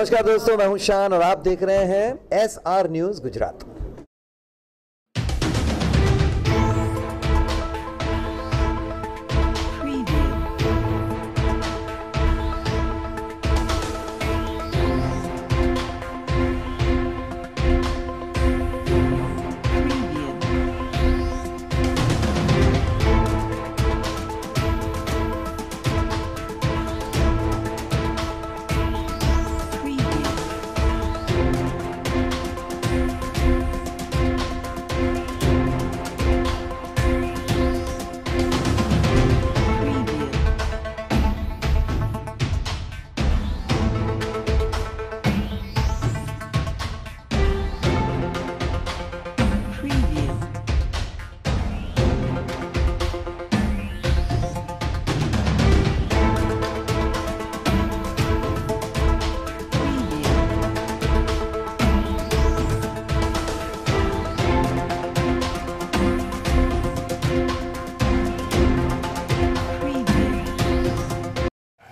नमस्कार दोस्तों, मैं हूं शान और आप देख रहे हैं SR न्यूज गुजरात।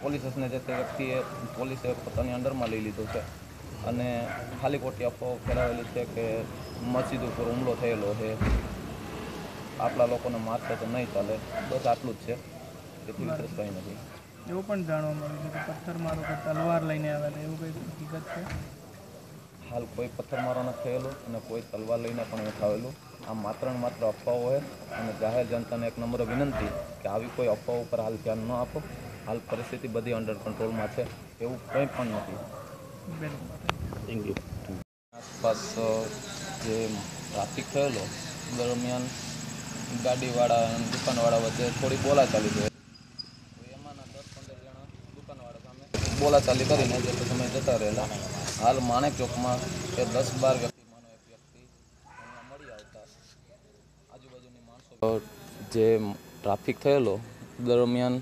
પોલીસને જે તે વ્યક્તિએ પોલીસે પોતાની અંડરમાં લઈ લીધો છે અને ખાલી ખોટી અફવાઓ ફેલાવેલી છે કે મસ્જિદ ઉપર હુમલો થયેલો છે, આટલા લોકોને મારશે તો નહીં ચાલે, બસ આટલું જ છે, તેથી વિશેષ કંઈ નથી। એવું પણ જાણવા મળ્યું છે કે પથ્થરમારો કે તલવાર લઈને આવ્યા હતા, એવું કંઈ હકીકત છે? હાલ કોઈ પથ્થરમારો નથી થયેલો અને કોઈ તલવાર લઈને પણ નથી આવેલું। આ માત્ર ને માત્ર અફવાઓ છે અને જાહેર જનતાને એક નમ્ર વિનંતી કે આવી કોઈ અફવાઓ ઉપર હાલ ધ્યાન ન આપો। હાલ પરિસ્થિતિ બધી અંડર કંટ્રોલમાં છે, એવું કંઈ પણ નથી। Thank you. આસપાસ જે ટ્રાફિક થયેલો દરમિયાન ગાડીવાળા અને દુકાનવાળા વચ્ચે થોડી બોલાચાલી થઈ, એમાંના 10-15 જણા દુકાનવાળા સામે બોલાચાલી કરીને જે સમય જતા રહેલા। હાલ માણેક ચોકમાં એ 10-12 વ્યક્તિમાંનો એક વ્યક્તિ અહીંયા મળી આવતા આજુબાજુની માણસો જે ટ્રાફિક થયેલો દરમિયાન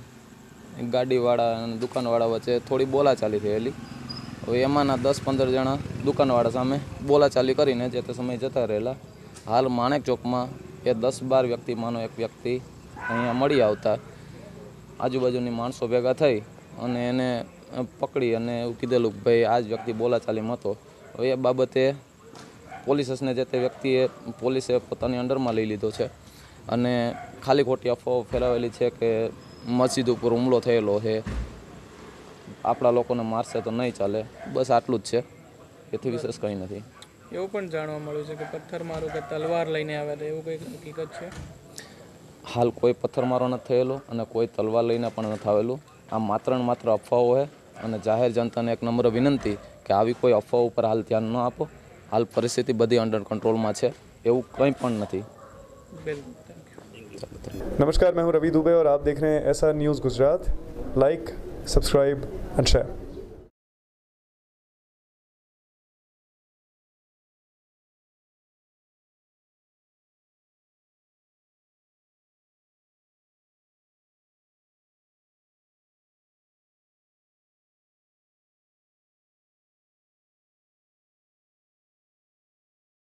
ગાડીવાળા અને દુકાનવાળા વચ્ચે થોડી બોલાચાલી થયેલી, હવે એમાંના 10-15 જણા દુકાનવાળા સામે બોલાચાલી કરીને જે તે સમય જતા રહેલા। હાલ માણેક ચોકમાં એ 10-12 વ્યક્તિમાંનો એક વ્યક્તિ અહીંયા મળી આવતા આજુબાજુની માણસો ભેગા થઈ અને એને પકડી અને એવું કીધેલું કે ભાઈ આ જ વ્યક્તિ બોલાચાલીમાં હતો। હવે એ બાબતે પોલીસને જે તે વ્યક્તિએ પોલીસે પોતાની અંડરમાં લઈ લીધો છે અને ખાલી ખોટી અફવાઓ ફેલાવેલી છે કે મસ્જિદ ઉપર હુમલો થયેલો છે, આપણા લોકોને મારશે તો નહીં ચાલે, બસ આટલું જ છે, એથી વિશેષ કંઈ નથી। એવું પણ જાણવા મળ્યું છે કે પથ્થરમારો કે તલવાર લઈને આવ્યા હતા, એવું કંઈ હકીકત છે? હાલ કોઈ પથ્થરમારો નથી થયેલો અને કોઈ તલવાર લઈને પણ નથી આવેલું। આ માત્ર ને માત્ર અફવાઓ છે અને જાહેર જનતાને એક નમ્ર વિનંતી કે આવી કોઈ અફવાઓ ઉપર હાલ ધ્યાન ન આપો। હાલ પરિસ્થિતિ બધી અંડર કંટ્રોલમાં છે, એવું કંઈ પણ નથી। नमस्कार, मैं हूं रवि दुबे और आप देख रहे हैं SR news Gujarat. Like, subscribe and share.